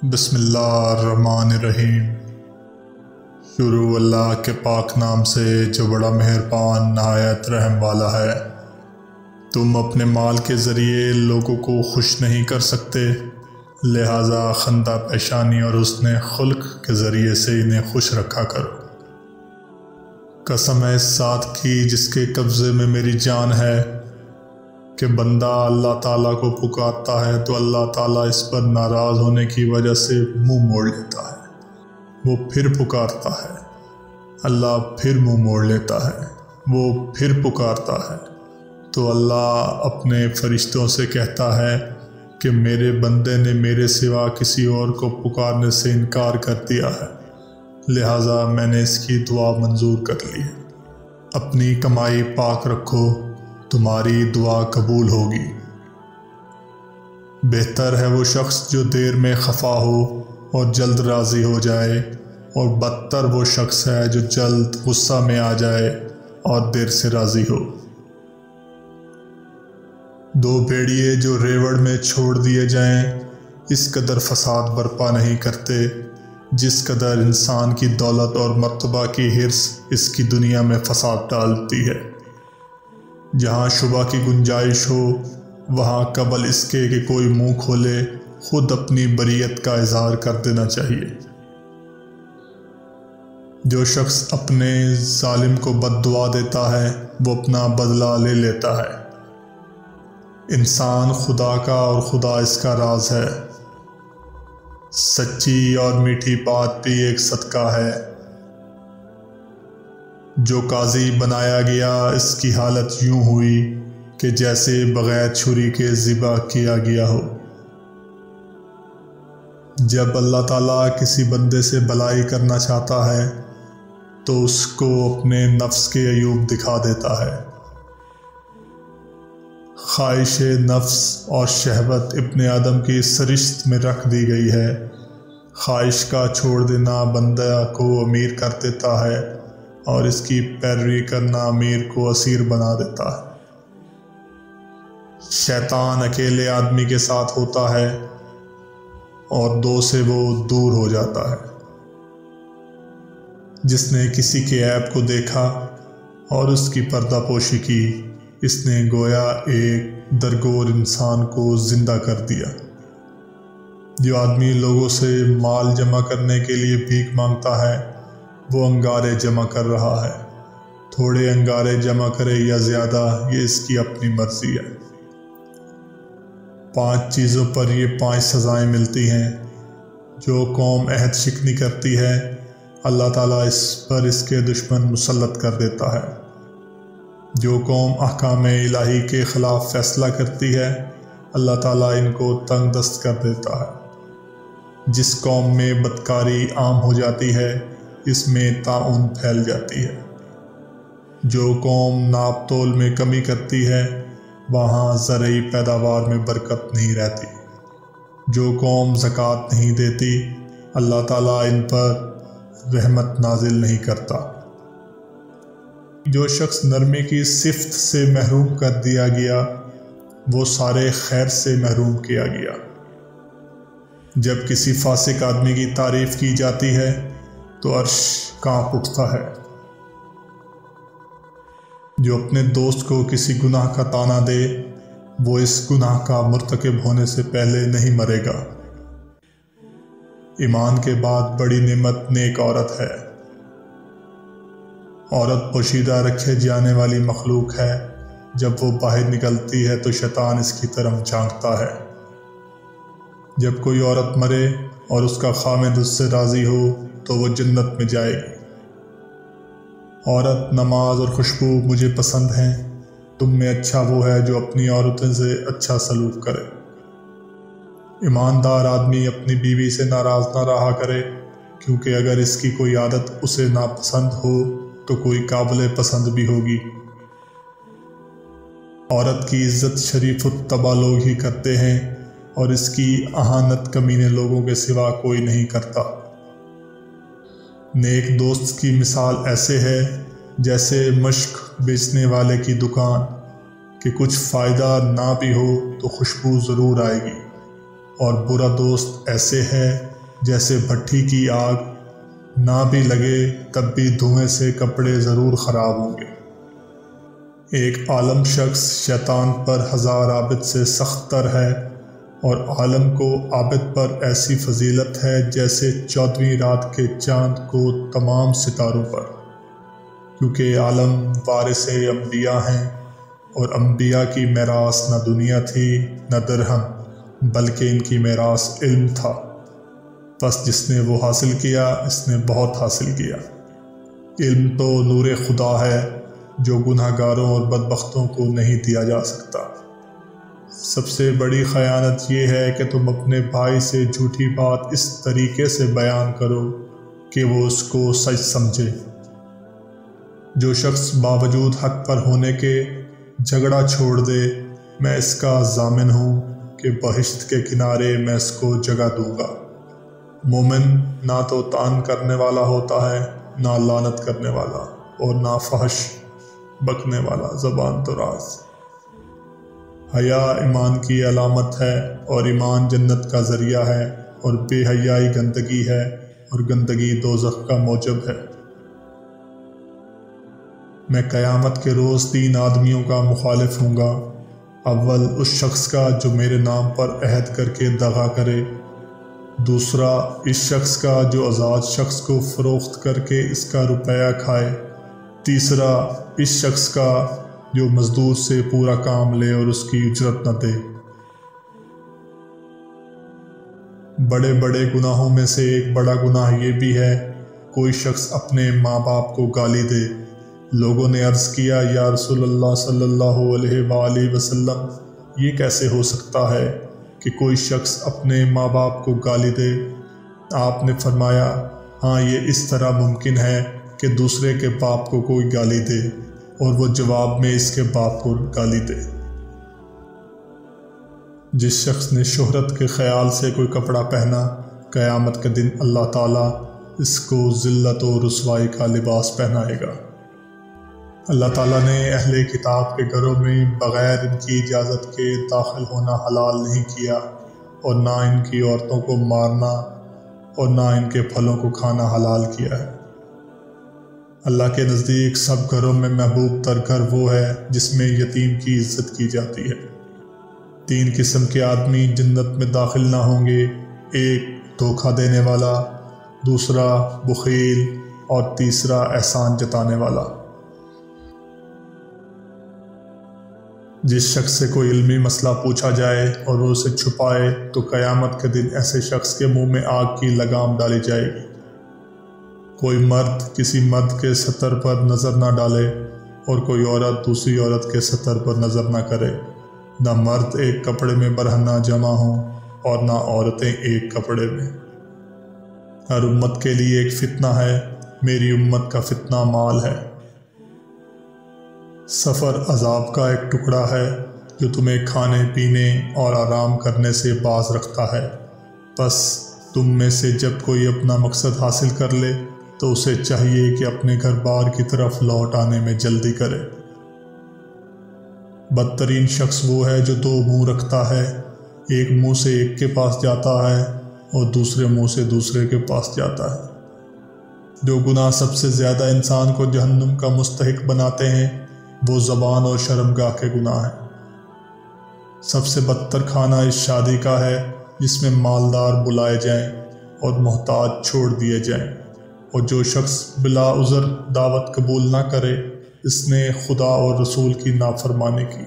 بسم اللہ الرحمن الرحیم۔ شروع اللہ کے پاک نام سے جو بڑا مہربان نہایت رحم والا ہے۔ تم اپنے مال کے ذریعے لوگوں کو خوش نہیں کر سکتے، لہٰذا خندہ پیشانی اور حسن خلق کے ذریعے سے انہیں خوش رکھا کرو۔ قسم ہے اس ذات کی جس کے قبضے میں میری جان ہے کہ بندہ اللہ تعالیٰ کو پکارتا ہے تو اللہ تعالیٰ اس پر ناراض ہونے کی وجہ سے منہ موڑ لیتا ہے۔ وہ پھر پکارتا ہے، اللہ پھر منہ موڑ لیتا ہے۔ وہ پھر پکارتا ہے تو اللہ اپنے فرشتوں سے کہتا ہے کہ میرے بندے نے میرے سوا کسی اور کو پکارنے سے انکار کر دیا ہے، لہٰذا میں نے اس کی دعا منظور کر لی ہے۔ اپنی کمائی پاک رکھو، تمہاری دعا قبول ہوگی۔ بہتر ہے وہ شخص جو دیر میں خفا ہو اور جلد راضی ہو جائے، اور بدتر وہ شخص ہے جو جلد غصہ میں آ جائے اور دیر سے راضی ہو۔ دو بھیڑیے جو ریوڑ میں چھوڑ دیے جائیں اس قدر فساد برپا نہیں کرتے جس قدر انسان کی دولت اور مرتبہ کی حرص اس کی دنیا میں فساد ڈالتی ہے۔ جہاں شبہ کی گنجائش ہو وہاں قبل اس کے کہ کوئی منہ کھولے خود اپنی بریت کا اظہار کر دینا چاہیے۔ جو شخص اپنے ظالم کو بد دعا دیتا ہے وہ اپنا بدلہ لے لیتا ہے۔ انسان خدا کا اور خدا اس کا راز ہے۔ سچی اور میٹھی بات بھی ایک صدقہ ہے۔ جو قاضی بنایا گیا اس کی حالت یوں ہوئی کہ جیسے بغیر چھری کے ذبح کیا گیا ہو۔ جب اللہ تعالیٰ کسی بندے سے بلائی کرنا چاہتا ہے تو اس کو اپنے نفس کے عیوب دکھا دیتا ہے۔ خواہش نفس اور شہوت ابن آدم کی سرشت میں رکھ دی گئی ہے۔ خواہش کا چھوڑ دینا بندہ کو امیر کر دیتا ہے اور اس کی پیروی کرنا امیر کو اسیر بنا دیتا ہے۔ شیطان اکیلے آدمی کے ساتھ ہوتا ہے اور دو سے وہ دور ہو جاتا ہے۔ جس نے کسی کے عیب کو دیکھا اور اس کی پردہ پوشی کی، اس نے گویا ایک درگور انسان کو زندہ کر دیا۔ جو آدمی لوگوں سے مال جمع کرنے کے لیے بھیک مانگتا ہے وہ انگارے جمع کر رہا ہے۔ تھوڑے انگارے جمع کرے یا زیادہ یہ اس کی اپنی مرضی ہے۔ 5 چیزوں پر یہ 5 سزائیں ملتی ہیں۔ جو قوم عہد شکنی کرتی ہے اللہ تعالیٰ اس پر اس کے دشمن مسلط کر دیتا ہے۔ جو قوم احکام الہی کے خلاف فیصلہ کرتی ہے اللہ تعالیٰ ان کو تنگ دست کر دیتا ہے۔ جس قوم میں بدکاری عام ہو جاتی ہے اس میں طاعون پھیل جاتی ہے۔ جو قوم ناپ تول میں کمی کرتی ہے وہاں زرعی پیداوار میں برکت نہیں رہتی۔ جو قوم زکوٰۃ نہیں دیتی اللہ تعالیٰ ان پر رحمت نازل نہیں کرتا۔ جو شخص نرمی کی صفت سے محروم کر دیا گیا وہ سارے خیر سے محروم کیا گیا۔ جب کسی فاسق آدمی کی تعریف کی جاتی ہے تو عرش کانپ اٹھتا ہے۔ جو اپنے دوست کو کسی گناہ کا طعنہ دے وہ اس گناہ کا مرتکب ہونے سے پہلے نہیں مرے گا۔ ایمان کے بعد بڑی نعمت نیک عورت ہے۔ عورت پوشیدہ رکھے جانے والی مخلوق ہے۔ جب وہ باہر نکلتی ہے تو شیطان اس کی طرف جھانکتا ہے۔ جب کوئی عورت مرے اور اس کا خامد اس سے راضی ہو تو وہ جنت میں جائے گی۔ عورت، نماز اور خوشبو مجھے پسند ہیں۔ تم میں اچھا وہ ہے جو اپنی عورتوں سے اچھا سلوک کرے۔ ایماندار آدمی اپنی بیوی سے ناراض نہ رہا کرے، کیونکہ اگر اس کی کوئی عادت اسے ناپسند ہو تو کوئی قابل پسند بھی ہوگی۔ عورت کی عزت شریف الطبع لوگ ہی کرتے ہیں اور اس کی اہانت کمینے لوگوں کے سوا کوئی نہیں کرتا۔ نیک دوست کی مثال ایسے ہے جیسے مشک بیچنے والے کی دکان کہ کچھ فائدہ نہ بھی ہو تو خوشبو ضرور آئے گی، اور برا دوست ایسے ہے جیسے بھٹی کی آگ، نہ بھی لگے تب بھی دھوئیں سے کپڑے ضرور خراب ہوں گے۔ ایک عالم شخص شیطان پر 1000 عابد سے سخت تر ہے، اور عالم کو عابد پر ایسی فضیلت ہے جیسے 14ویں رات کے چاند کو تمام ستاروں پر، کیونکہ عالم وارث انبیاء ہیں، اور انبیاء کی میراث نہ دنیا تھی نہ درہم، بلکہ ان کی میراث علم تھا۔ بس جس نے وہ حاصل کیا اس نے بہت حاصل کیا۔ علم تو نور خدا ہے جو گناہ گاروں اور بدبختوں کو نہیں دیا جا سکتا۔ سب سے بڑی خیانت یہ ہے کہ تم اپنے بھائی سے جھوٹی بات اس طریقے سے بیان کرو کہ وہ اس کو سچ سمجھے۔ جو شخص باوجود حق پر ہونے کے جھگڑا چھوڑ دے، میں اس کا ضامن ہوں کہ بہشت کے کنارے میں اس کو جگہ دوں گا۔ مومن نہ تو طعن کرنے والا ہوتا ہے، نہ لعنت کرنے والا، اور نہ فحش بکنے والا، زبان تو راز۔ حیا ایمان کی علامت ہے، اور ایمان جنت کا ذریعہ ہے، اور بے حیائی گندگی ہے، اور گندگی دوزخ کا موجب ہے۔ میں قیامت کے روز 3 آدمیوں کا مخالف ہوں گا۔ اول اس شخص کا جو میرے نام پر عہد کر کے دغا کرے، دوسرا اس شخص کا جو آزاد شخص کو فروخت کر کے اس کا روپیہ کھائے، تیسرا اس شخص کا جو مزدور سے پورا کام لے اور اس کی اجرت نہ دے۔ بڑے بڑے گناہوں میں سے ایک بڑا گناہ یہ بھی ہے، کوئی شخص اپنے ماں باپ کو گالی دے۔ لوگوں نے عرض کیا، یا رسول اللہ صلی اللہ علیہ وآلہ وسلم، یہ کیسے ہو سکتا ہے کہ کوئی شخص اپنے ماں باپ کو گالی دے؟ آپ نے فرمایا، ہاں یہ اس طرح ممکن ہے کہ دوسرے کے باپ کو کوئی گالی دے اور وہ جواب میں اس کے باپ کو گالی دے۔ جس شخص نے شہرت کے خیال سے کوئی کپڑا پہنا، قیامت کے دن اللہ تعالیٰ اس کو ذلت و رسوائی کا لباس پہنائے گا۔ اللہ تعالیٰ نے اہل کتاب کے گھروں میں بغیر ان کی اجازت کے داخل ہونا حلال نہیں کیا، اور نہ ان کی عورتوں کو مارنا اور نہ ان کے پھلوں کو کھانا حلال کیا ہے۔ اللہ کے نزدیک سب گھروں میں محبوب تر گھر وہ ہے جس میں یتیم کی عزت کی جاتی ہے۔ 3 قسم کے آدمی جنت میں داخل نہ ہوں گے، ایک دھوکہ دینے والا، دوسرا بخیل، اور تیسرا احسان جتانے والا۔ جس شخص سے کوئی علمی مسئلہ پوچھا جائے اور وہ اسے چھپائے تو قیامت کے دن ایسے شخص کے منہ میں آگ کی لگام ڈالی جائے گی۔ کوئی مرد کسی مرد کے ستر پر نظر نہ ڈالے، اور کوئی عورت دوسری عورت کے ستر پر نظر نہ کرے۔ نہ مرد ایک کپڑے میں برہنہ جمع ہوں، اور نہ عورتیں ایک کپڑے میں۔ ہر امت کے لیے ایک فتنہ ہے، میری امت کا فتنہ مال ہے۔ سفر عذاب کا ایک ٹکڑا ہے جو تمہیں کھانے پینے اور آرام کرنے سے باز رکھتا ہے۔ بس تم میں سے جب کوئی اپنا مقصد حاصل کر لے تو اسے چاہیے کہ اپنے گھر بار کی طرف لوٹ آنے میں جلدی کرے۔ بدترین شخص وہ ہے جو 2 منہ رکھتا ہے، ایک منہ سے ایک کے پاس جاتا ہے اور دوسرے منہ سے دوسرے کے پاس جاتا ہے۔ جو گناہ سب سے زیادہ انسان کو جہنم کا مستحق بناتے ہیں وہ زبان اور شرمگاہ کے گناہ ہیں۔ سب سے بدتر کھانا اس شادی کا ہے جس میں مالدار بلائے جائیں اور محتاج چھوڑ دیے جائیں، اور جو شخص بلا عذر دعوت قبول نہ کرے اس نے خدا اور رسول کی نافرمانی کی۔